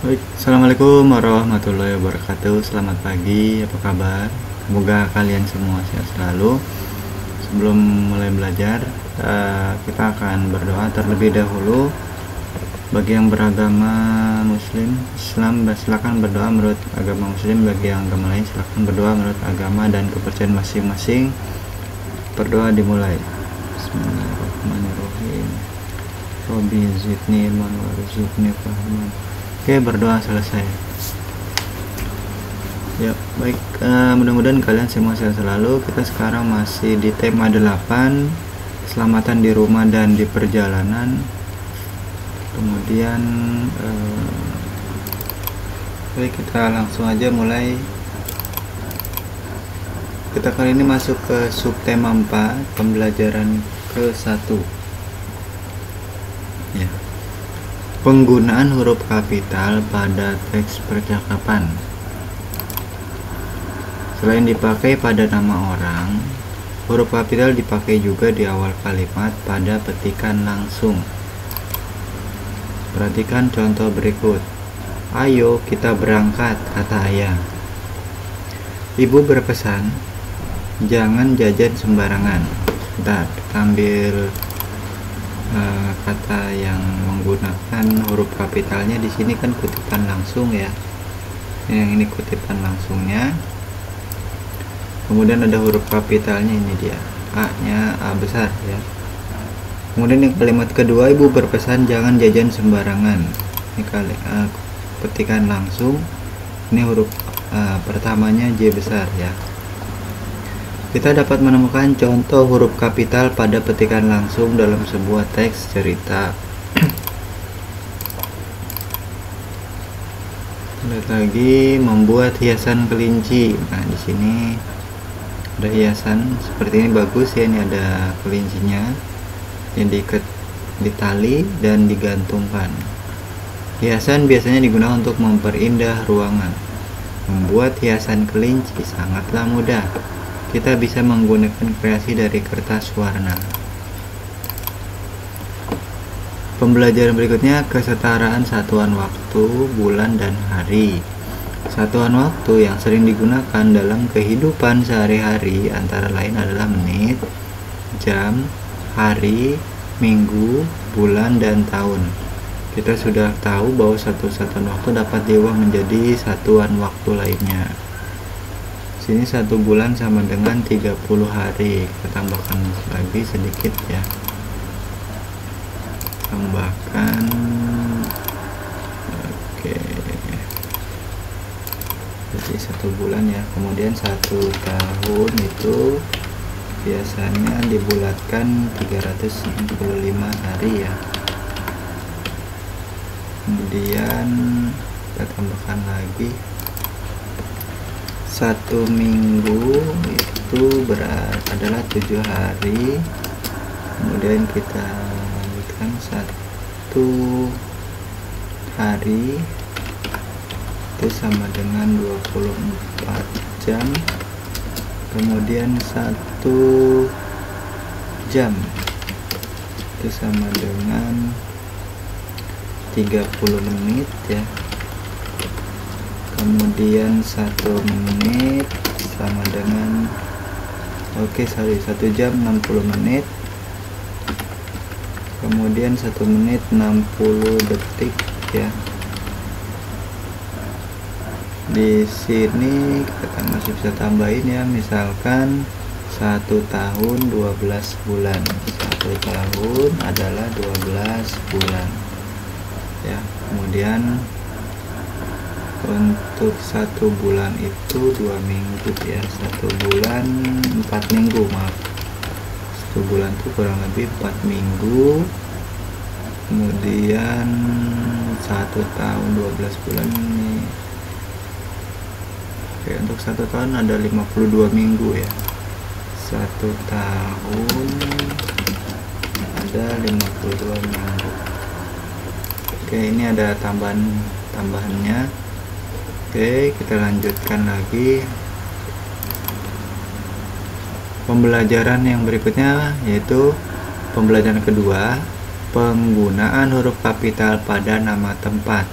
Baik, assalamualaikum warahmatullahi wabarakatuh. Selamat pagi, apa kabar? Semoga kalian semua sehat selalu. Sebelum mulai belajar, kita akan berdoa terlebih dahulu. Bagi yang beragama Muslim, Islam, silakan berdoa menurut agama Muslim. Bagi yang agama lain, silakan berdoa menurut agama dan kepercayaan masing-masing. Berdoa dimulai. Bismillahirrahmanirrahim. Rabbi zidni ilman warzuqni fahman. Oke, berdoa selesai. Ya, baik. Mudah-mudahan kalian semua sehat selalu. Kita sekarang masih di tema 8, keselamatan di rumah dan di perjalanan. Kemudian baik, kita langsung aja mulai. Kita kali ini masuk ke subtema 4, pembelajaran ke-1. Ya. Penggunaan huruf kapital pada teks percakapan. Selain dipakai pada nama orang, huruf kapital dipakai juga di awal kalimat pada petikan langsung. Perhatikan contoh berikut. Ayo kita berangkat, kata ayah. Ibu berpesan, jangan jajan sembarangan. Bentar, kita ambil kata yang menggunakan huruf kapitalnya. Di sini kan kutipan langsung ya. Yang ini kutipan langsungnya. Kemudian ada huruf kapitalnya, ini dia. A-nya A besar ya. Kemudian yang kalimat kedua, ibu berpesan jangan jajan sembarangan. Ini petikan langsung. Ini huruf pertamanya J besar ya. Kita dapat menemukan contoh huruf kapital pada petikan langsung dalam sebuah teks cerita. Lihat lagi, membuat hiasan kelinci. Nah, di sini ada hiasan seperti ini, bagus ya. Ini ada kelincinya yang diikat di tali dan digantungkan. Hiasan biasanya digunakan untuk memperindah ruangan. Membuat hiasan kelinci sangatlah mudah. Kita bisa menggunakan kreasi dari kertas warna. Pembelajaran berikutnya, kesetaraan satuan waktu, bulan, dan hari. Satuan waktu yang sering digunakan dalam kehidupan sehari-hari antara lain adalah menit, jam, hari, minggu, bulan, dan tahun. Kita sudah tahu bahwa satu satuan waktu dapat diubah menjadi satuan waktu lainnya. Sini 1 bulan sama dengan 30 hari. Kita tambahkan lagi sedikit ya. Tambahkan. Oke. Jadi 1 bulan ya. Kemudian 1 tahun itu biasanya dibulatkan 365 hari ya. Kemudian kita tambahkan lagi. 1 minggu itu adalah 7 hari. Kemudian kita lanjutkan 1 hari itu sama dengan 24 jam. Kemudian 1 jam itu sama dengan 30 menit ya. Kemudian 1 menit sama dengan 1 jam 60 menit. Kemudian 1 menit 60 detik ya. Di sini kita masih bisa tambahin ya, misalkan 1 tahun 12 bulan. 1 tahun adalah 12 bulan ya. Kemudian untuk 1 bulan itu 2 minggu ya. 1 bulan 4 minggu, maaf. 1 bulan itu kurang lebih 4 minggu. Kemudian 1 tahun 12 bulan ini. Oke, untuk 1 tahun ada 52 minggu ya. 1 tahun ada 52 minggu. Oke, ini ada tambahannya. Oke, kita lanjutkan lagi. Pembelajaran yang berikutnya yaitu pembelajaran kedua, penggunaan huruf kapital pada nama tempat.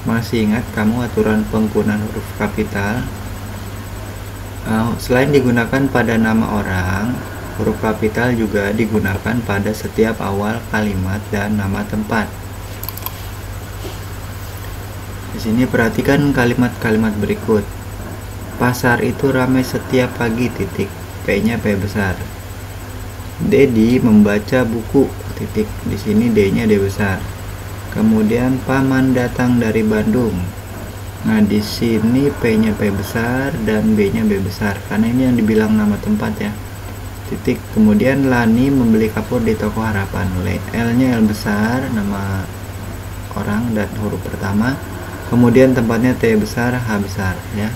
Masih ingat kamu aturan penggunaan huruf kapital? Selain digunakan pada nama orang, huruf kapital juga digunakan pada setiap awal kalimat dan nama tempat. Di sini perhatikan kalimat-kalimat berikut. Pasar itu ramai setiap pagi, titik. P-nya P besar. Dedi membaca buku, titik. Di sini D-nya D besar. Kemudian paman datang dari Bandung. Nah, di sini P-nya P besar dan B-nya B besar karena ini yang dibilang nama tempat ya. Titik. Kemudian Lani membeli kapur di toko Harapan. L-nya L besar, nama orang dan huruf pertama. Kemudian tempatnya T besar, H besar ya.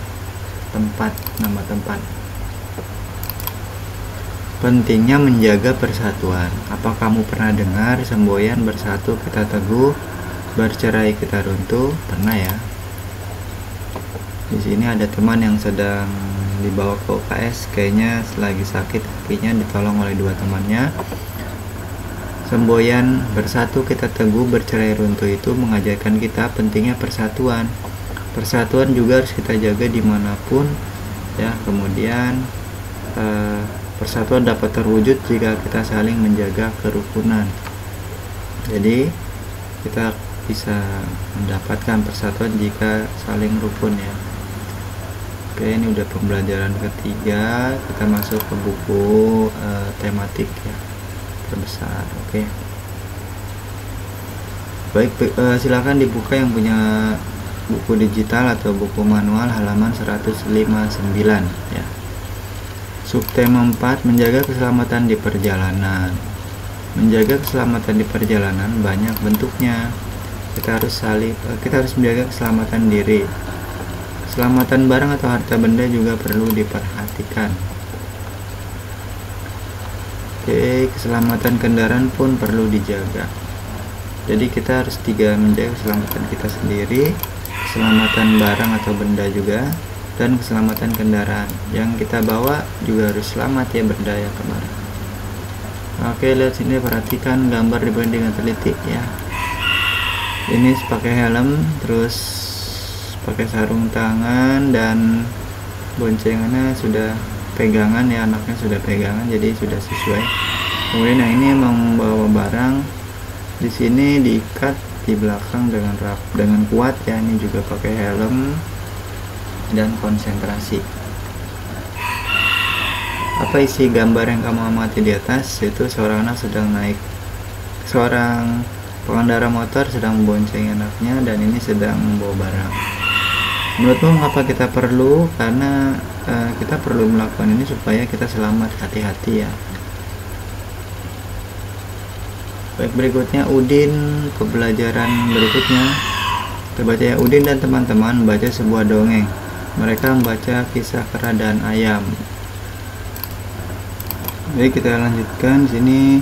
Tempat, nama tempat. Pentingnya menjaga persatuan. Apa kamu pernah dengar semboyan bersatu kita teguh, bercerai kita runtuh? Pernah ya? Di sini ada teman yang sedang dibawa ke UKS, kayaknya lagi sakit kakinya, ditolong oleh dua temannya. Semboyan bersatu kita teguh, bercerai runtuh itu mengajarkan kita pentingnya persatuan. Persatuan juga harus kita jaga dimanapun ya. Kemudian persatuan dapat terwujud jika kita saling menjaga kerukunan. Jadi kita bisa mendapatkan persatuan jika saling rukun ya. Oke, ini udah pembelajaran ketiga. Kita masuk ke buku tematik ya, terbesar. Oke, baik, silakan dibuka yang punya buku digital atau buku manual halaman 159 ya. Subtema 4, menjaga keselamatan di perjalanan. Menjaga keselamatan di perjalanan banyak bentuknya. Kita harus menjaga keselamatan diri. Keselamatan barang atau harta benda juga perlu diperhatikan. Oke, keselamatan kendaraan pun perlu dijaga. Jadi kita harus menjaga keselamatan kita sendiri, keselamatan barang atau benda juga, dan keselamatan kendaraan yang kita bawa juga harus selamat ya, berdaya kemarin. Oke, lihat sini, perhatikan gambar dibanding dengan teliti ya. Ini pakai helm, terus pakai sarung tangan, dan boncengannya sudah pegangan ya, anaknya sudah pegangan, jadi sudah sesuai. Kemudian yang ini membawa barang, di sini diikat di belakang dengan kuat ya. Ini juga pakai helm dan konsentrasi. Apa isi gambar yang kamu amati di atas? Itu seorang anak seorang pengendara motor sedang memboncengi anaknya, dan ini sedang membawa barang. Menurutmu mengapa kita perlu? Karena kita perlu melakukan ini supaya kita selamat, hati-hati ya. Baik, berikutnya Udin, pembelajaran berikutnya. Kita baca ya. Udin dan teman-teman membaca sebuah dongeng. Mereka membaca kisah kera dan ayam. Jadi kita lanjutkan sini.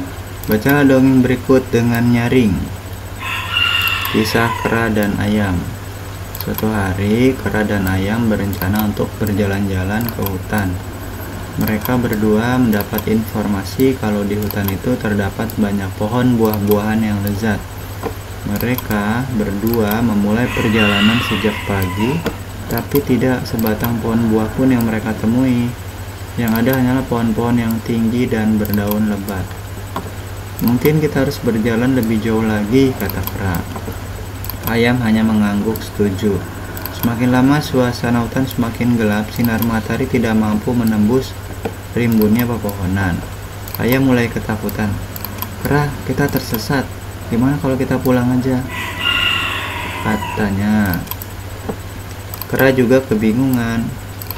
Bacalah dongeng berikut dengan nyaring. Kisah kera dan ayam. Suatu hari, kera dan ayam berencana untuk berjalan-jalan ke hutan. Mereka berdua mendapat informasi kalau di hutan itu terdapat banyak pohon buah-buahan yang lezat. Mereka berdua memulai perjalanan sejak pagi, tapi tidak sebatang pohon buah pun yang mereka temui. Yang ada hanyalah pohon-pohon yang tinggi dan berdaun lebat. Mungkin kita harus berjalan lebih jauh lagi, kata kera. Ayam hanya mengangguk setuju. Semakin lama suasana hutan semakin gelap, sinar matahari tidak mampu menembus rimbunnya pepohonan. Ayam mulai ketakutan. Kera, kita tersesat. Gimana kalau kita pulang aja? Katanya. Kera juga kebingungan.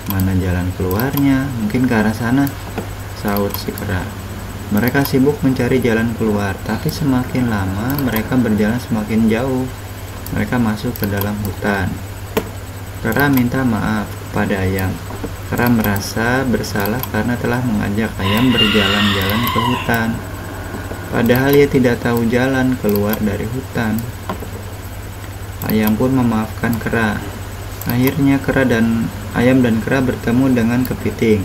Mana jalan keluarnya? Mungkin ke arah sana, sahut si kera. Mereka sibuk mencari jalan keluar, tapi semakin lama mereka berjalan semakin jauh. Mereka masuk ke dalam hutan. Kera minta maaf kepada ayam. Kera merasa bersalah karena telah mengajak ayam berjalan-jalan ke hutan. Padahal ia tidak tahu jalan keluar dari hutan. Ayam pun memaafkan kera. Akhirnya ayam dan kera bertemu dengan kepiting.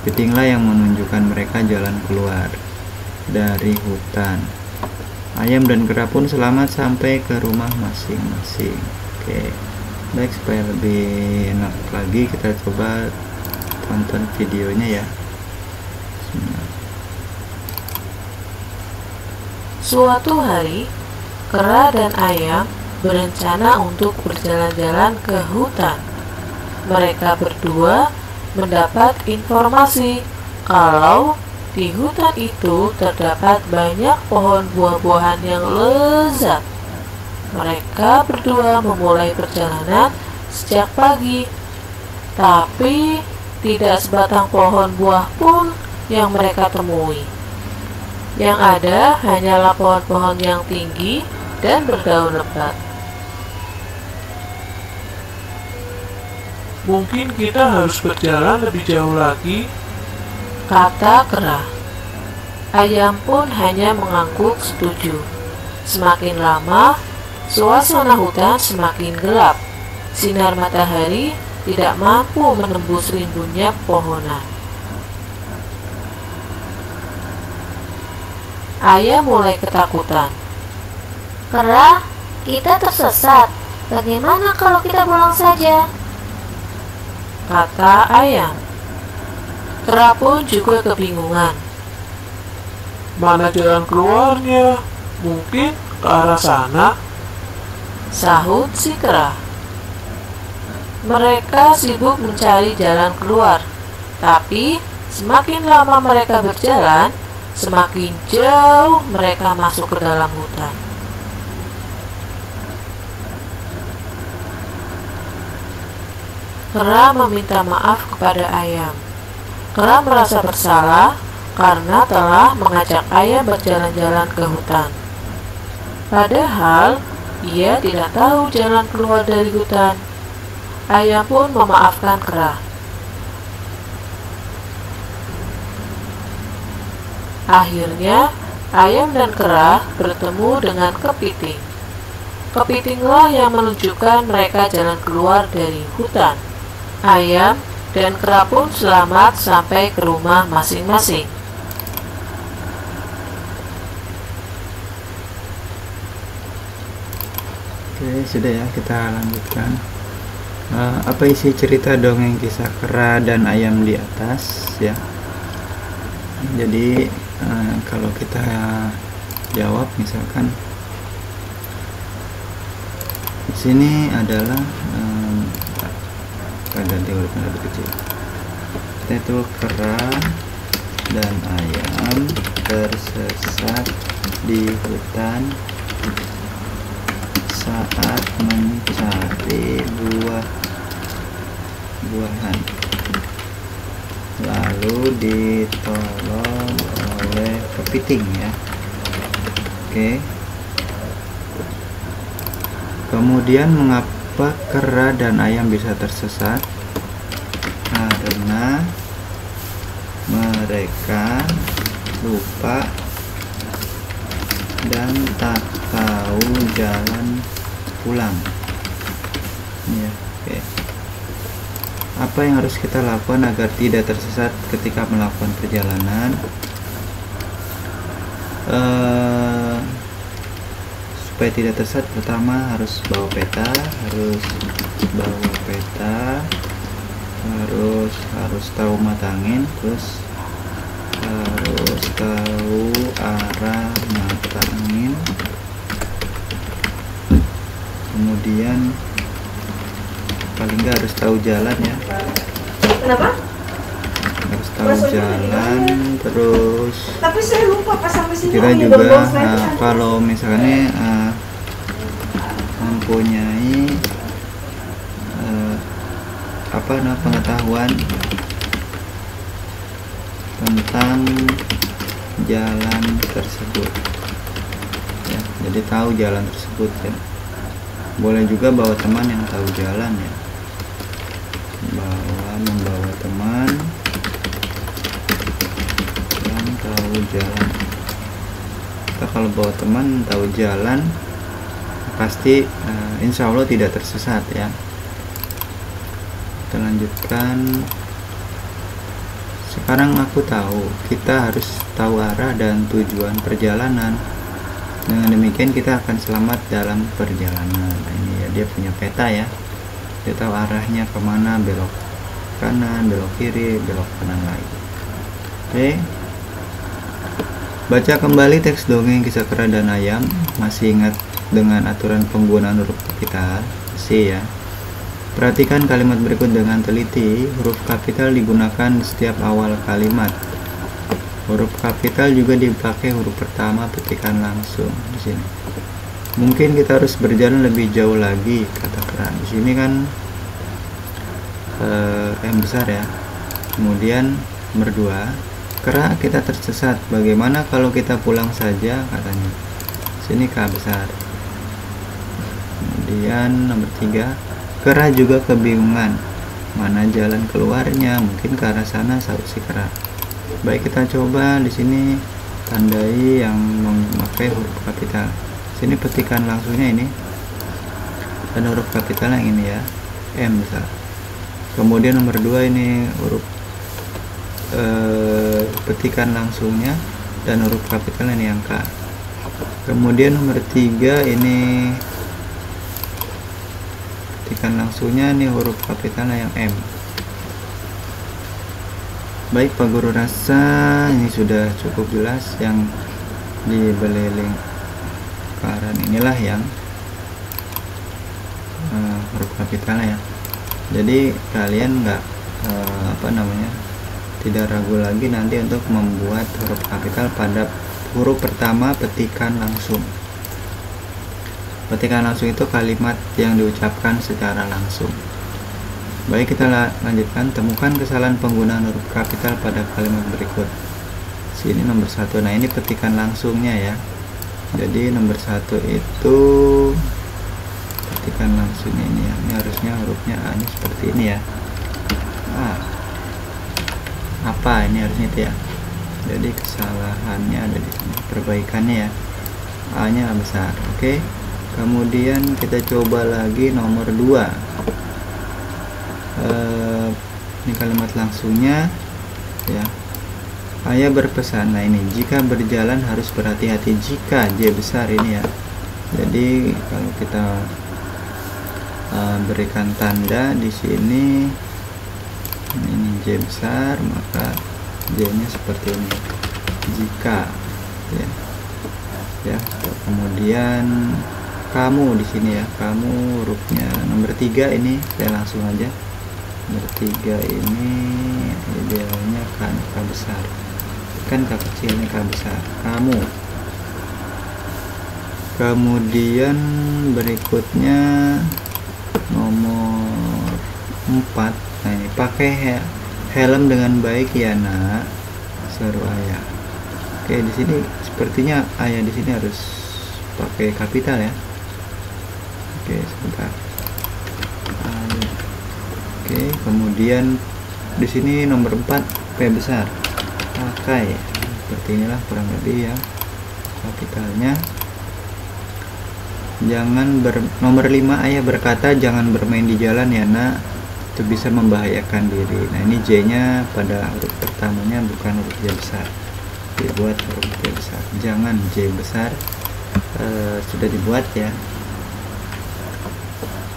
Kepitinglah yang menunjukkan mereka jalan keluar dari hutan. Ayam dan kera pun selamat sampai ke rumah masing-masing. Oke, baik, supaya lebih enak lagi kita coba tonton videonya ya. Suatu hari, kera dan ayam berencana untuk berjalan-jalan ke hutan. Mereka berdua mendapat informasi kalau di hutan itu terdapat banyak pohon buah-buahan yang lezat. Mereka berdua memulai perjalanan sejak pagi, tapi tidak sebatang pohon buah pun yang mereka temui. Yang ada hanyalah pohon-pohon yang tinggi dan berdaun lebat. Mungkin kita harus berjalan lebih jauh lagi, kata kera. Ayam pun hanya mengangguk setuju. Semakin lama, suasana hutan semakin gelap. Sinar matahari tidak mampu menembus rimbunnya pepohonan. Ayam mulai ketakutan. Kera, kita tersesat. Bagaimana kalau kita pulang saja? Kata ayam. Kera pun juga kebingungan. mana jalan keluarnya? Mungkin ke arah sana? Sahut si kera. Mereka sibuk mencari jalan keluar, tapi semakin lama mereka berjalan, semakin jauh mereka masuk ke dalam hutan. Kera meminta maaf kepada ayam. Kera merasa bersalah karena telah mengajak ayam berjalan-jalan ke hutan. Padahal ia tidak tahu jalan keluar dari hutan. Ayam pun memaafkan kera. Akhirnya, ayam dan kera bertemu dengan kepiting. Kepitinglah yang menunjukkan mereka jalan keluar dari hutan. Ayam dan kera pun selamat sampai ke rumah masing-masing. Oke, sudah ya, kita lanjutkan. Apa isi cerita dongeng kisah kera dan ayam di atas ya? Jadi kalau kita jawab, misalkan di sini adalah kita ganti huruf yang lebih kecil. Itu kera dan ayam tersesat di hutan saat mencari buah-buahan, lalu ditolong oleh kepiting ya. Oke. Kemudian mengapa kera dan ayam bisa tersesat? Karena mereka lupa dan tak tahu jalan pulang ya. Oke. Apa yang harus kita lakukan agar tidak tersesat ketika melakukan perjalanan? Supaya tidak tersesat, pertama harus bawa peta, harus tahu mata angin, terus harus tahu arah mata angin, kemudian paling nggak harus tahu jalan ya. Kenapa? Harus tahu jalan, terus Tapi saya lupa pas sampai sini. kita juga kalau misalnya mempunyai pengetahuan tentang jalan tersebut ya, jadi tahu jalan tersebut ya. Boleh juga bawa teman yang tahu jalan ya, membawa teman yang tahu jalan. Kita kalau bawa teman tahu jalan, pasti insya Allah tidak tersesat ya. Kita lanjutkan. Sekarang aku tahu kita harus tahu arah dan tujuan perjalanan. Dengan demikian kita akan selamat dalam perjalanan. Nah, ini ya, dia punya peta ya, dia tahu arahnya kemana, belok kanan, belok kiri, belok kanan lagi. Oke, baca kembali teks dongeng Kisah Kera dan Ayam. Masih ingat dengan aturan penggunaan huruf kapital? C ya. Perhatikan kalimat berikut dengan teliti. Huruf kapital digunakan di setiap awal kalimat. Huruf kapital juga dipakai huruf pertama petikan langsung di sini. Mungkin kita harus berjalan lebih jauh lagi, kata Kera. Di sini kan M besar ya. Kemudian nomor 2, Kera, kita tersesat. Bagaimana kalau kita pulang saja, katanya. Sini K besar. Kemudian nomor 3, Kera juga kebingungan. Mana jalan keluarnya? Mungkin ke arah sana, sahut si Kera. Baik, kita coba di sini tandai yang memakai huruf kapital. Sini petikan langsungnya ini. Dan huruf kapital yang ini ya, M besar. Kemudian nomor 2 ini huruf petikan langsungnya dan huruf kapital ini yang K. Kemudian nomor 3 ini petikan langsungnya, ini huruf kapitalnya yang M. Baik Pak Guru, rasa ini sudah cukup jelas. Yang di beliling lingkaran inilah yang huruf kapitalnya ya. Jadi kalian nggak tidak ragu lagi nanti untuk membuat huruf kapital pada huruf pertama petikan langsung. Petikan langsung itu kalimat yang diucapkan secara langsung. Baik, kita lanjutkan. Temukan kesalahan penggunaan huruf kapital pada kalimat berikut. Sini nomor 1. Nah, ini petikan langsungnya ya. Jadi nomor 1 itu petikan langsungnya ini ya. Ini harusnya hurufnya A nya seperti ini ya. Apa ini harusnya itu ya. Jadi kesalahannya ada di sini. Perbaikannya ya. A nya besar. Oke. Kemudian kita coba lagi nomor 2. Ini kalimat langsungnya ya. Ayah berpesan. Nah, ini jika berjalan harus berhati-hati. Jika J besar ini ya. Jadi kalau kita berikan tanda di sini, ini J besar, maka J nya seperti ini. Jika ya. Kemudian kamu di sini ya. Kamu hurufnya nomor 3 ini saya langsung aja. Nomor 3 ini idealnya kan K besar. Kan K kecil, ini K besar. Kamu. Kemudian berikutnya nomor 4. Nah, ini pakai helm dengan baik ya nak, seru ayah. Oke, di sini sepertinya ayah di sini harus pakai kapital ya. Oke, sebentar. Oke, kemudian di sini nomor 4 P besar. Pakai seperti inilah kurang lebih ya kapitalnya. Nomor 5 ayah berkata jangan bermain di jalan ya nak, itu bisa membahayakan diri. Nah, ini J nya pada huruf pertamanya bukan huruf J besar, dibuat huruf J besar. Jangan J besar sudah dibuat ya.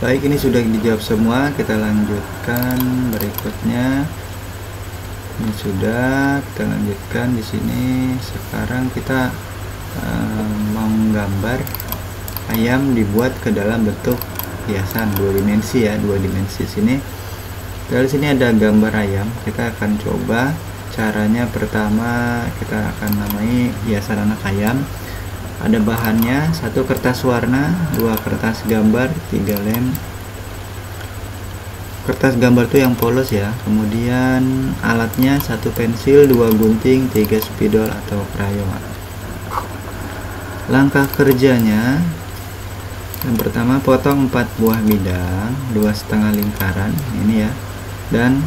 Baik, ini sudah dijawab semua. Kita lanjutkan berikutnya. Ini sudah, kita lanjutkan di sini. Sekarang kita menggambar ayam dibuat ke dalam bentuk hiasan 2 dimensi ya, 2 dimensi sini. Dari sini ada gambar ayam. Kita akan coba caranya. Pertama kita akan namai hiasan anak ayam. Ada bahannya 1 kertas warna, 2 kertas gambar, 3 lem. Kertas gambar itu yang polos ya. Kemudian alatnya 1 pensil, 2 gunting, 3 spidol atau krayon. Langkah kerjanya, yang pertama potong 4 buah bidang, 2,5 lingkaran ini ya, dan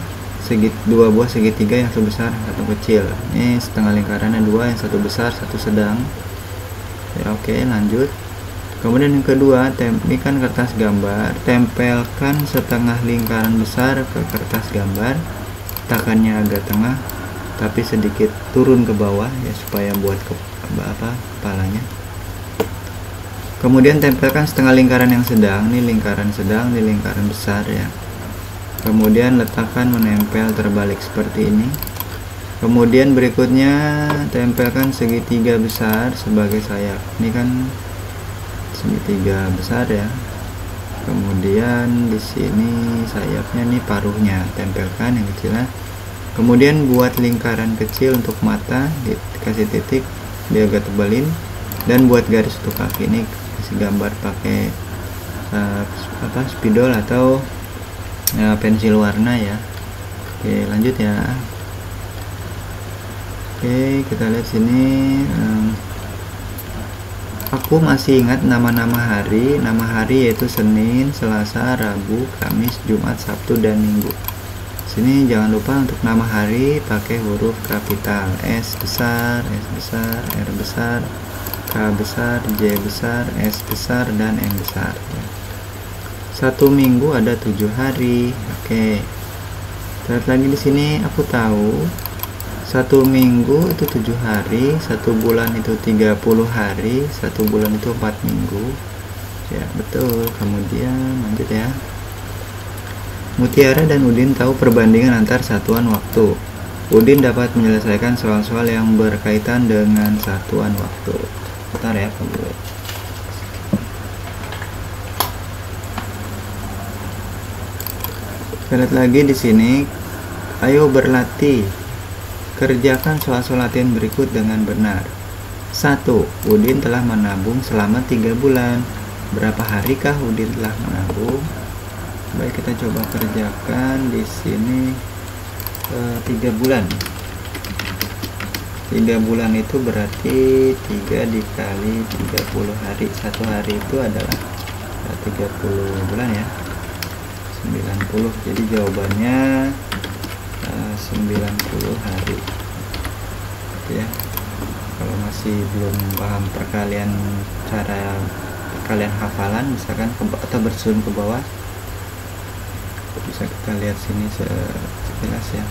2 buah segitiga, yang 1 besar 1 kecil. Ini setengah lingkarannya 2, yang 1 besar 1 sedang ya. Oke, lanjut. Kemudian yang kedua, ini kan kertas gambar, tempelkan setengah lingkaran besar ke kertas gambar, tekannya agak tengah tapi sedikit turun ke bawah ya, supaya buat kepalanya. Kemudian tempelkan setengah lingkaran yang sedang, ini lingkaran sedang, ini lingkaran besar ya. Kemudian letakkan menempel terbalik seperti ini. Kemudian berikutnya tempelkan segitiga besar sebagai sayap. Ini kan segitiga besar ya. Kemudian di sini sayapnya, nih paruhnya, tempelkan yang kecilnya. Kemudian buat lingkaran kecil untuk mata, dikasih titik, dia agak tebalin, dan buat garis untuk kaki. Ini kasih gambar pakai spidol atau pensil warna ya. Oke, lanjut ya. Oke, kita lihat sini. Aku masih ingat nama-nama hari. Nama hari yaitu Senin, Selasa, Rabu, Kamis, Jumat, Sabtu, dan Minggu. Sini jangan lupa untuk nama hari pakai huruf kapital, S besar, R besar, K besar, J besar, S besar, dan M besar. Satu minggu ada 7 hari. Oke. Lihat lagi di sini, aku tahu satu minggu itu 7 hari, satu bulan itu 30 hari, satu bulan itu 4 minggu. Ya, betul. Kemudian lanjut ya. Mutiara dan Udin tahu perbandingan antar satuan waktu. Udin dapat menyelesaikan soal-soal yang berkaitan dengan satuan waktu. Bentar ya, kita lihat lagi di sini. Ayo berlatih. Kerjakan soal-soal latihan berikut dengan benar. 1. Udin telah menabung selama 3 bulan. Berapa harikah Udin telah menabung? Baik, kita coba kerjakan di sini. 3 bulan. 3 bulan itu berarti 3 dikali 30 hari. Satu hari itu adalah 30 bulan ya. 90. Jadi jawabannya 90 hari. Ya. Kalau masih belum paham perkalian, cara perkalian hafalan misalkan atau bersusun ke bawah, bisa kita lihat sini sekilas ya.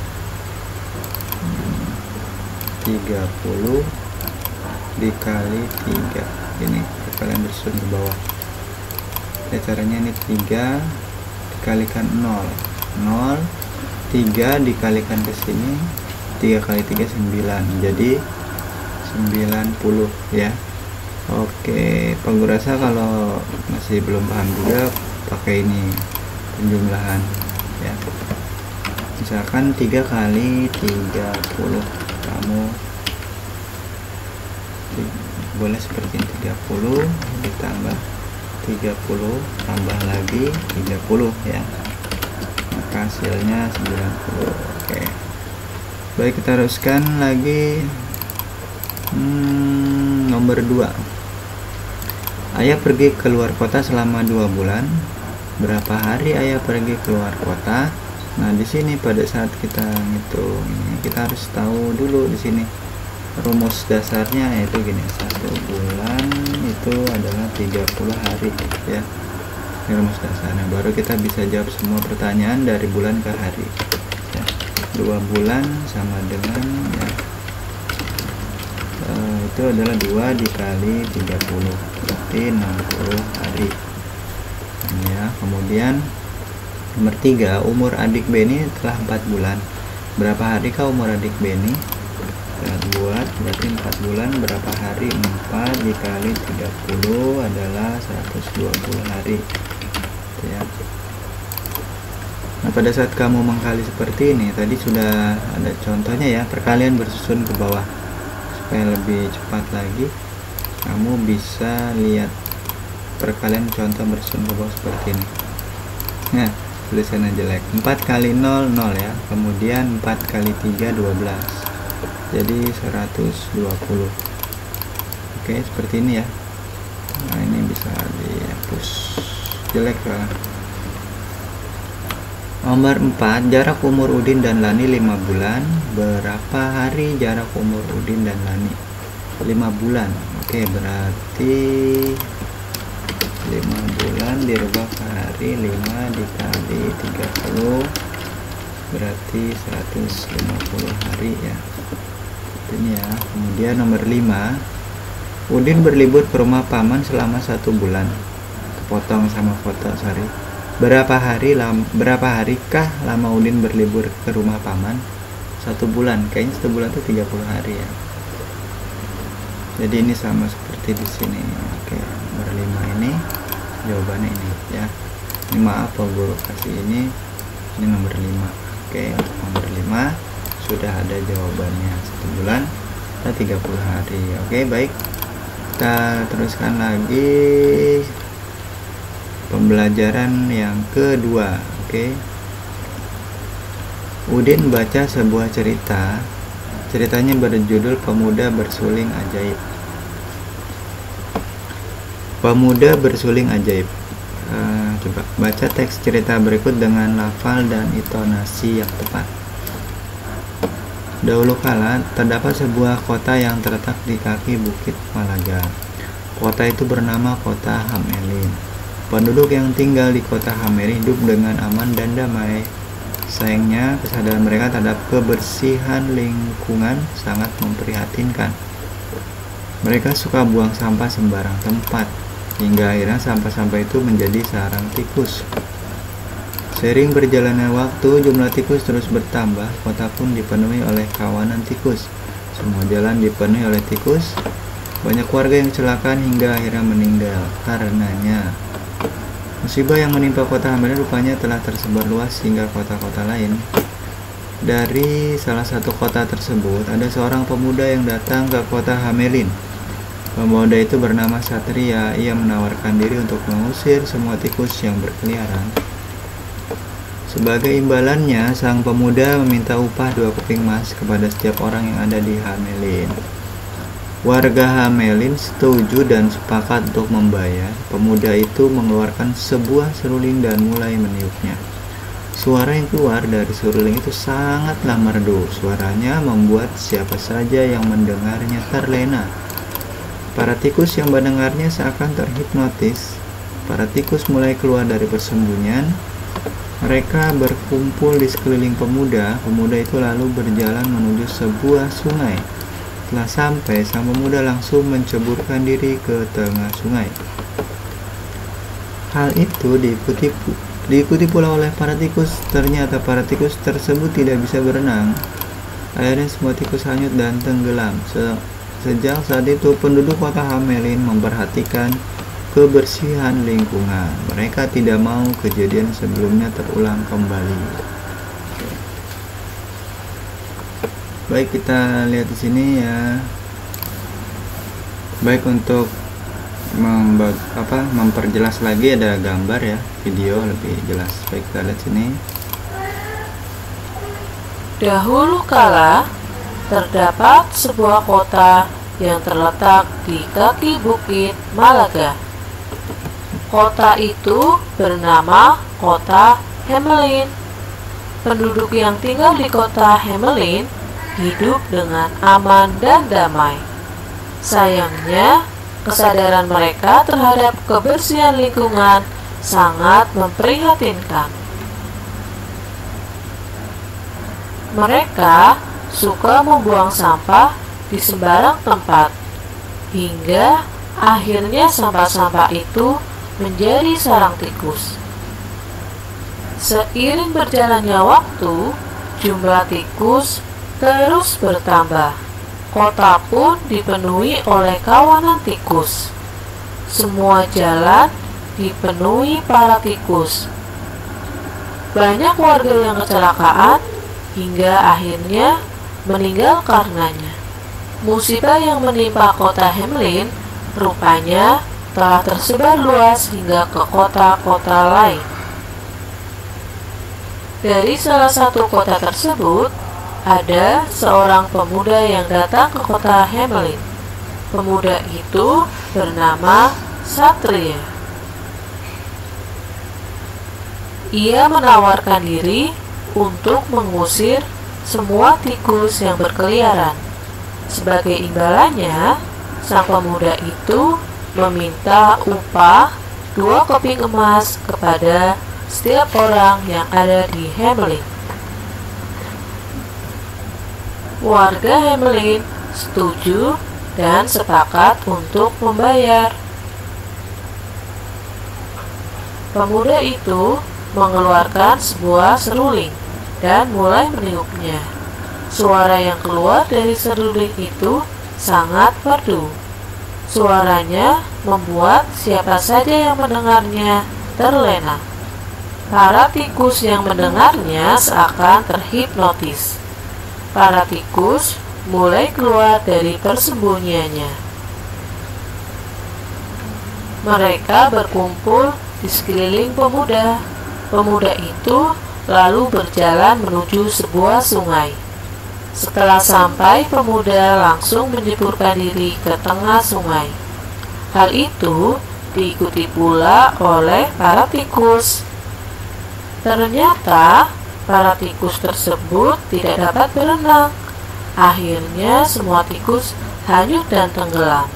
30 dikali 3, ini kalian bersusun ke bawah ya. Caranya ini 3 dikalikan 0, 3 dikalikan ke sini, 3 kali 3 9, jadi 90 ya. Oke, Pak rasa kalau masih belum paham juga pakai ini penjumlahan ya. Misalkan 3 kali 30, kamu boleh seperti ini, 30 ditambah 30 tambah lagi 30 ya, maka hasilnya 90. Oke, baik, kita teruskan lagi. Nomor 2. Ayah pergi keluar kota selama 2 bulan. Berapa hari ayah pergi keluar kota? Nah, di sini pada saat kita ngitung ini, kita harus tahu dulu di sini rumus dasarnya, yaitu gini, 1 bulan itu adalah 30 hari ya. Ini rumus dasarnya, baru kita bisa jawab semua pertanyaan dari bulan ke hari ya. 2 bulan sama dengan ya, itu adalah 2 dikali 30, berarti 60 hari ya. Kemudian nomor 3, umur adik Beni telah 4 bulan. Berapa hari kah umur adik Beni? Kita buat, berarti 4 bulan berapa hari? 4 dikali 30 adalah 120 hari ya. Nah, pada saat kamu mengkali seperti ini, tadi sudah ada contohnya ya, perkalian bersusun ke bawah. Supaya lebih cepat lagi, kamu bisa lihat perkalian contoh bersusun ke bawah seperti ini. Nah, tulisannya jelek. 4 kali 0 0 ya. Kemudian 4 kali 3 12. Jadi 120. Oke, seperti ini ya. Nah, ini bisa dihapus. Jelek soalnya. Nomor 4, jarak umur Udin dan Lani 5 bulan. Berapa hari jarak umur Udin dan Lani? 5 bulan. Oke, berarti 5 bulan dirubah ke hari, 5 dikali 30 berarti 150 hari ya. Ini ya. Kemudian nomor 5, Udin berlibur ke rumah paman selama 1 bulan. Kepotong sama foto, sorry. Berapa harikah lama Udin berlibur ke rumah paman? 1 bulan. Kayaknya 1 bulan itu 30 hari ya. Jadi ini sama seperti di sini. Oke, nomor 5 ini jawabannya ini ya. Ini maaf Pak Guru kasih ini nomor 5. Oke, untuk nomor 5 sudah ada jawabannya. 1 bulan dan 30 hari. Oke, baik. Kita teruskan lagi pembelajaran yang kedua. Oke. Udin baca sebuah cerita. Ceritanya berjudul Pemuda Bersuling Ajaib. Pemuda Bersuling Ajaib. Coba baca teks cerita berikut dengan lafal dan intonasi yang tepat. Dahulu kala, terdapat sebuah kota yang terletak di kaki Bukit Malaga. Kota itu bernama Kota Hamelin. Penduduk yang tinggal di Kota Hamelin hidup dengan aman dan damai. Sayangnya, kesadaran mereka terhadap kebersihan lingkungan sangat memprihatinkan. Mereka suka buang sampah sembarang tempat, hingga akhirnya sampah-sampah itu menjadi sarang tikus. Seiring berjalannya waktu, jumlah tikus terus bertambah. Kota pun dipenuhi oleh kawanan tikus. Semua jalan dipenuhi oleh tikus. Banyak warga yang kecelakaan hingga akhirnya meninggal karenanya. Musibah yang menimpa Kota Hamelin rupanya telah tersebar luas hingga kota-kota lain. Dari salah satu kota tersebut, ada seorang pemuda yang datang ke Kota Hamelin. Pemuda itu bernama Satria. Ia menawarkan diri untuk mengusir semua tikus yang berkeliaran. Sebagai imbalannya, sang pemuda meminta upah 2 keping emas kepada setiap orang yang ada di Hamelin. Warga Hamelin setuju dan sepakat untuk membayar. Pemuda itu mengeluarkan sebuah seruling dan mulai meniupnya. Suara yang keluar dari seruling itu sangatlah merdu. Suaranya membuat siapa saja yang mendengarnya terlena. Para tikus yang mendengarnya seakan terhipnotis. Para tikus mulai keluar dari persembunyian. Mereka berkumpul di sekeliling pemuda. Pemuda itu lalu berjalan menuju sebuah sungai. Setelah sampai, sang pemuda langsung menceburkan diri ke tengah sungai. Hal itu diikuti pula oleh para tikus. Ternyata para tikus tersebut tidak bisa berenang. Akhirnya semua tikus hanyut dan tenggelam. Sejak saat itu, penduduk Kota Hamelin memperhatikan kebersihan lingkungan. Mereka tidak mau kejadian sebelumnya terulang kembali. Baik, kita lihat di sini ya. Baik, untuk memperjelas lagi ada gambar ya, video lebih jelas. Baik, kita lihat sini. Dahulu kala, terdapat sebuah kota yang terletak di kaki Bukit Malaga. Kota itu bernama Kota Hamelin. Penduduk yang tinggal di Kota Hamelin hidup dengan aman dan damai. Sayangnya, kesadaran mereka terhadap kebersihan lingkungan sangat memprihatinkan. Mereka suka membuang sampah di sembarang tempat, hingga akhirnya sampah-sampah itu menjadi sarang tikus. Seiring berjalannya waktu, jumlah tikus terus bertambah. Kota pun dipenuhi oleh kawanan tikus. Semua jalan dipenuhi para tikus. Banyak warga yang kecelakaan hingga akhirnya meninggal karenanya. Musibah yang menimpa Kota Hamelin rupanya telah tersebar luas hingga ke kota-kota lain. Dari salah satu kota tersebut, ada seorang pemuda yang datang ke Kota Hamelin. Pemuda itu bernama Satria. Ia menawarkan diri untuk mengusir semua tikus yang berkeliaran. Sebagai imbalannya, sang pemuda itu meminta upah 2 keping emas kepada setiap orang yang ada di Hamelin. Warga Hamelin setuju dan sepakat untuk membayar. Pemuda itu mengeluarkan sebuah seruling dan mulai meniupnya. Suara yang keluar dari seruling itu sangat merdu. Suaranya membuat siapa saja yang mendengarnya terlena. Para tikus yang mendengarnya seakan terhipnotis. Para tikus mulai keluar dari persembunyiannya. Mereka berkumpul di sekeliling pemuda. Pemuda itu lalu berjalan menuju sebuah sungai. Setelah sampai, pemuda langsung menjeburkan diri ke tengah sungai. Hal itu diikuti pula oleh para tikus. Ternyata para tikus tersebut tidak dapat berenang. Akhirnya semua tikus hanyut dan tenggelam.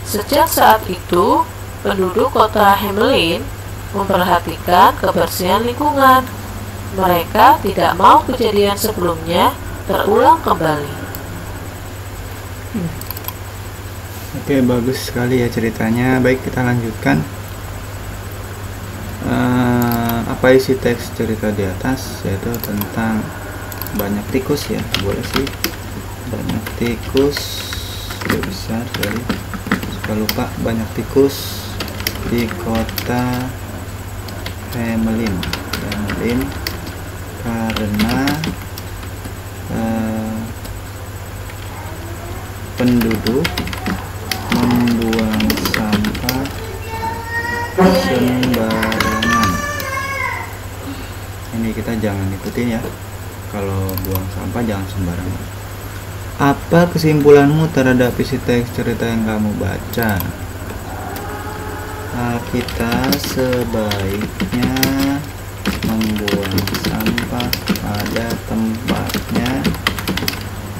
Sejak saat itu, penduduk kota Hamelin memperhatikan kebersihan lingkungan. Mereka tidak mau kejadian sebelumnya terulang kembali. Oke, bagus sekali ya ceritanya. Baik, kita lanjutkan. Apa isi teks cerita di atas? Yaitu tentang banyak tikus ya. Boleh sih. Banyak tikus. Sudah besar sekali. Suka lupa. Banyak tikus di kota Hamelin. Karena penduduk membuang sampah sembarangan. Ini kita jangan ikutin ya. Kalau buang sampah jangan sembarangan. Apa kesimpulanmu terhadap isi teks cerita yang kamu baca? Kita sebaiknya membuang sampah pada tempatnya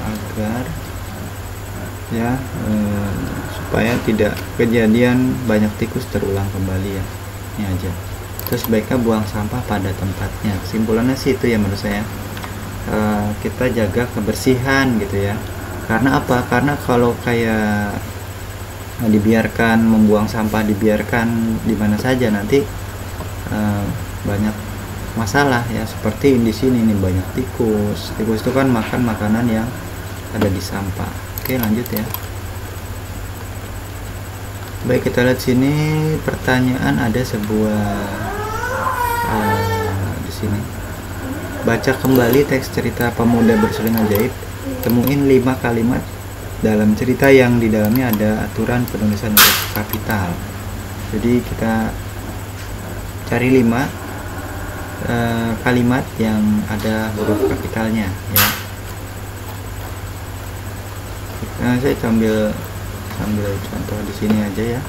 agar supaya tidak kejadian banyak tikus terulang kembali ya. Ini aja. Terus baiknya buang sampah pada tempatnya. Kesimpulannya sih itu ya menurut saya. Kita jaga kebersihan gitu ya. Karena apa? Karena kalau kayak dibiarkan membuang sampah, dibiarkan di mana saja, nanti banyak masalah ya. Seperti di sini nih, banyak tikus. Tikus itu kan makan makanan yang ada di sampah. Oke, lanjut ya. Baik, kita lihat sini pertanyaan. Ada sebuah di sini. Baca kembali teks cerita Pemuda Berseling Ajaib. Temuin 5 kalimat dalam cerita yang di dalamnya ada aturan penulisan huruf kapital. Jadi kita cari 5 kalimat yang ada huruf kapitalnya ya. Saya sambil contoh di sini aja ya.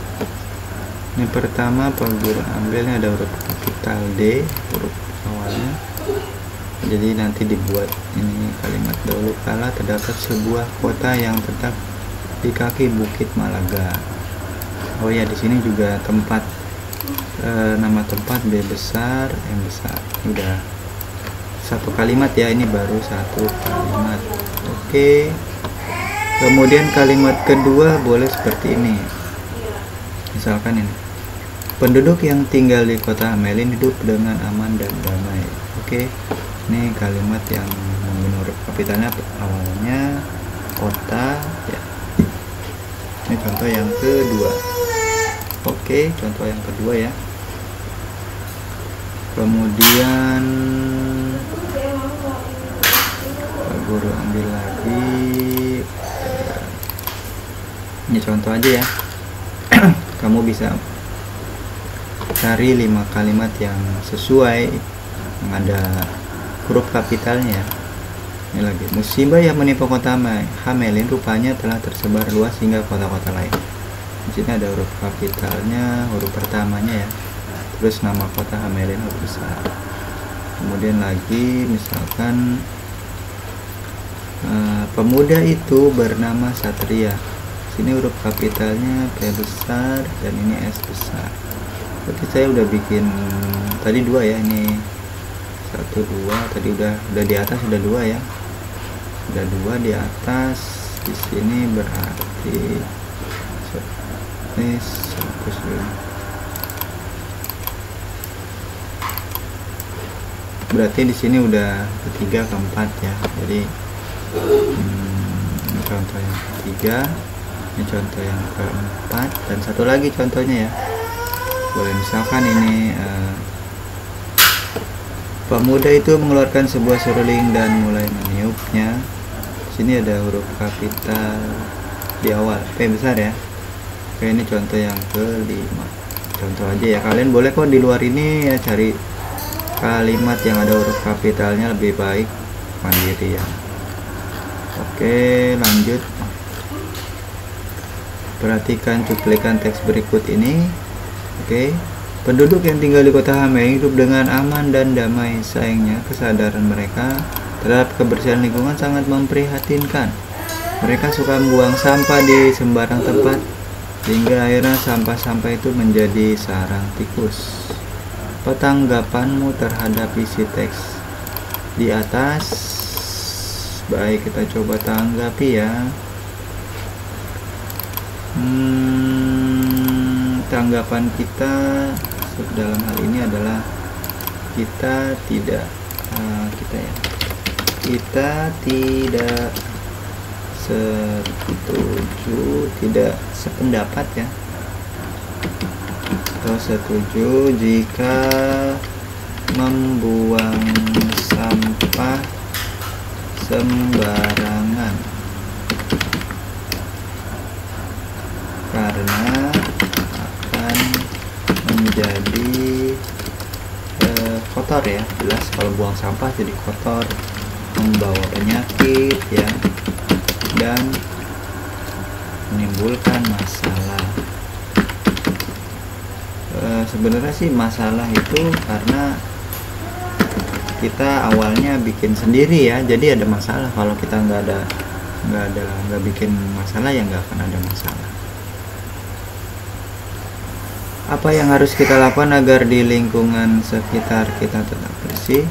Ini pertama Pak Guru ambilnya ada huruf kapital D, huruf awalnya. Jadi nanti dibuat ini kalimat. Dahulu kala terdapat sebuah kota yang terletak di kaki Bukit Malaga. Oh ya, di sini juga tempat, nama tempat B besar, M besar. Ini udah satu kalimat ya, ini baru satu kalimat. Oke. Kemudian kalimat kedua boleh seperti ini. Misalkan ini. Penduduk yang tinggal di kota Hamelin hidup dengan aman dan damai. Oke. Ini kalimat yang menurut kapitalnya awalnya kota ya. Ini contoh yang kedua. Oke, contoh yang kedua ya. Kemudian Pak Guru ambil lagi. Ini contoh aja ya. Kamu bisa cari 5 kalimat yang sesuai, yang ada huruf kapitalnya. Ini lagi. Musibah yang menimpa kota Hamelin rupanya telah tersebar luas hingga kota-kota lain. Di sini ada huruf kapitalnya, huruf pertamanya ya. Terus nama kota Hamelin huruf besar. Kemudian lagi misalkan pemuda itu bernama Satria. Sini huruf kapitalnya P besar dan ini S besar. Berarti saya udah bikin tadi 2 ya, ini 1 2 tadi udah di atas udah 2 ya. Ada 2 di atas. Di sini berarti ini fokus dulu. Berarti di sini udah ketiga, keempat ya. Jadi ini contoh yang ketiga, ini contoh yang keempat, dan satu lagi contohnya ya. Boleh misalkan ini pemuda itu mengeluarkan sebuah seruling dan mulai meniupnya. Sini ada huruf kapital di awal, P besar ya. Oke, ini contoh yang kelima. Contoh aja ya, kalian boleh kok di luar ini ya cari kalimat yang ada huruf kapitalnya, lebih baik mandiri ya. Oke, lanjut. Perhatikan cuplikan teks berikut ini. Oke, penduduk yang tinggal di kota Hame hidup dengan aman dan damai. Sayangnya kesadaran mereka terhadap kebersihan lingkungan sangat memprihatinkan. Mereka suka membuang sampah di sembarang tempat, hingga akhirnya sampah-sampah itu menjadi sarang tikus. Apa tanggapanmu terhadap isi teks di atas? Baik, kita coba tanggapi ya. Tanggapan kita dalam hal ini adalah kita tidak setuju, tidak sependapat ya, atau setuju jika membuang sampah sembarangan karena akan menjadi kotor ya. Jelas kalau buang sampah jadi kotor, membawa penyakit ya, dan menimbulkan masalah. Sebenarnya sih masalah itu karena kita awalnya bikin sendiri ya, jadi ada masalah. Kalau kita nggak bikin masalah ya nggak akan ada masalah. Apa yang harus kita lakukan agar di lingkungan sekitar kita tetap bersih?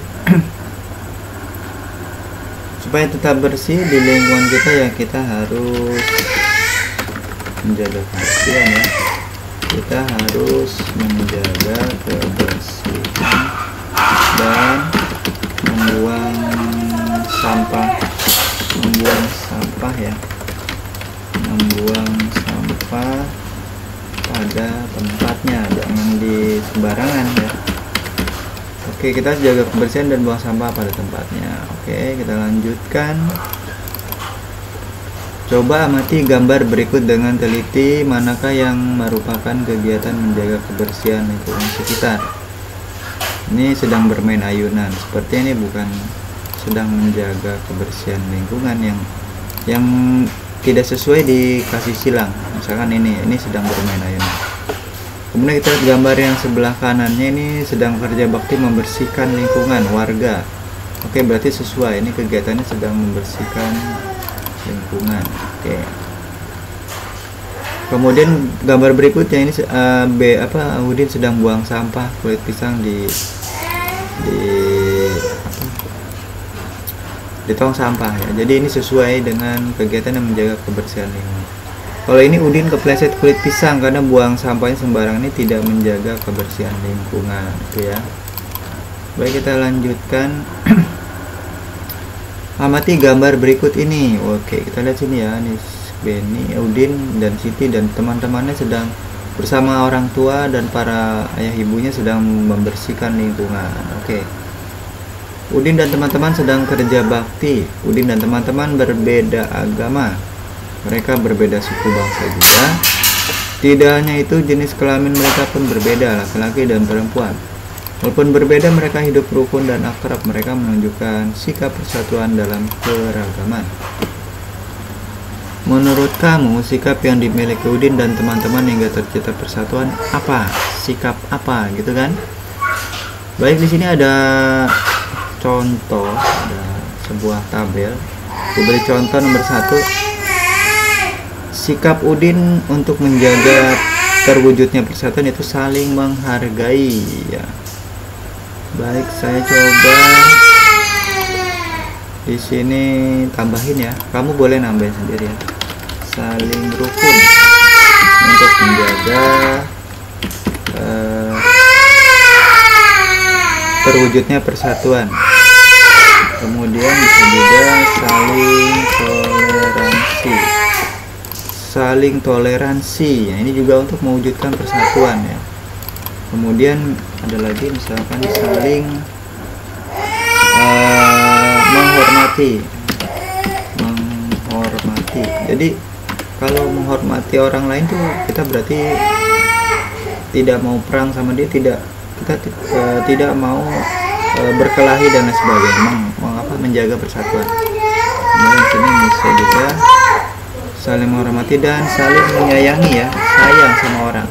Supaya tetap bersih di lingkungan kita ya, kita harus menjaga kebersihan ya. Kita harus menjaga kebersihan dan membuang sampah ya, membuang sampah pada tempatnya, jangan di sembarangan ya. Oke, kita jaga kebersihan dan buang sampah pada tempatnya. Oke, kita lanjutkan. Coba amati gambar berikut dengan teliti, manakah yang merupakan kegiatan menjaga kebersihan lingkungan sekitar. Ini sedang bermain ayunan, seperti ini bukan sedang menjaga kebersihan lingkungan yang tidak sesuai dikasih silang. Misalkan ini sedang bermain ayunan. Kemudian kita lihat gambar yang sebelah kanannya, ini sedang kerja bakti membersihkan lingkungan warga. Oke, berarti sesuai, ini kegiatannya sedang membersihkan lingkungan. Oke. Kemudian gambar berikutnya ini Udin sedang buang sampah kulit pisang di tong sampah ya. Jadi ini sesuai dengan kegiatan yang menjaga kebersihan lingkungan. Kalau ini Udin kepleset kulit pisang karena buang sampahnya sembarangan, ini tidak menjaga kebersihan lingkungan, gitu ya. Baik, kita lanjutkan. Amati gambar berikut ini. Oke, kita lihat sini ya. Ini Benny, Udin, dan Siti dan teman-temannya sedang bersama orang tua dan para ayah ibunya sedang membersihkan lingkungan. Oke. Udin dan teman-teman sedang kerja bakti. Udin dan teman-teman berbeda agama. Mereka berbeda suku bangsa juga. Tidak hanya itu, jenis kelamin mereka pun berbeda, laki-laki dan perempuan. Walaupun berbeda, mereka hidup rukun dan akrab. Mereka menunjukkan sikap persatuan dalam keragaman. Menurut kamu, sikap yang dimiliki Udin dan teman-teman hingga tercipta persatuan apa? Sikap apa, gitu kan? Baik, di sini ada contoh, ada sebuah tabel. Diberi contoh nomor 1. Sikap Udin untuk menjaga terwujudnya persatuan itu saling menghargai ya. Baik, saya coba Di sini tambahin ya, kamu boleh nambahin sendiri ya. Saling rukun untuk menjaga terwujudnya persatuan. Kemudian bisa juga saling toleransi ya, ini juga untuk mewujudkan persatuan ya. Kemudian ada lagi misalkan saling menghormati. Jadi kalau menghormati orang lain tuh kita berarti tidak mau perang sama dia, kita tidak mau berkelahi dan lain sebagainya, menjaga persatuan. Kemudian sini bisa juga saling menghormati dan saling menyayangi ya, sayang sama orang,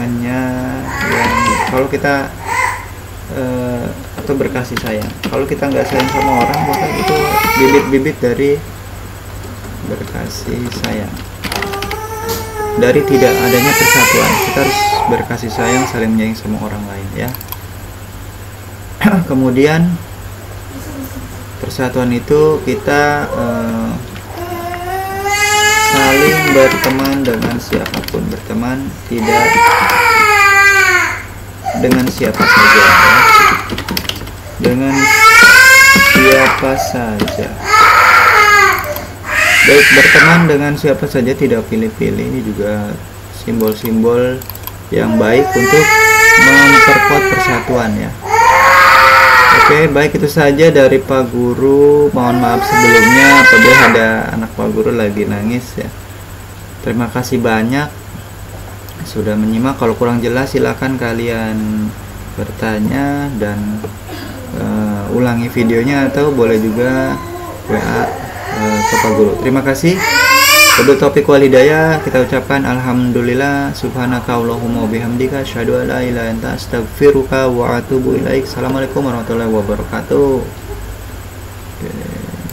menyayangi. Kalau kita atau berkasih sayang, kalau kita nggak sayang sama orang, maka itu bibit-bibit dari berkasih sayang, dari tidak adanya persatuan. Kita harus berkasih sayang, saling menyayangi sama orang lain ya. Kemudian persatuan itu kita saling berteman dengan siapapun, berteman tidak dengan siapa saja ya. Dengan siapa saja, baik berteman dengan siapa saja, tidak pilih-pilih. Ini juga simbol-simbol yang baik untuk memperkuat persatuan ya. Oke, baik, itu saja dari Pak Guru. Mohon maaf sebelumnya apabila ada anak Pak Guru lagi nangis ya. Terima kasih banyak sudah menyimak. Kalau kurang jelas silakan kalian bertanya dan ulangi videonya, atau boleh juga WA ke Pak Guru. Terima kasih. Wabillahi taufiq wal hidayah. Kita ucapkan alhamdulillah, subhanaka Allahumma bihamdika, asyhadu an la ilaha illa anta, astaghfiruka wa atubu ilaik. Assalamualaikum warahmatullahi wabarakatuh.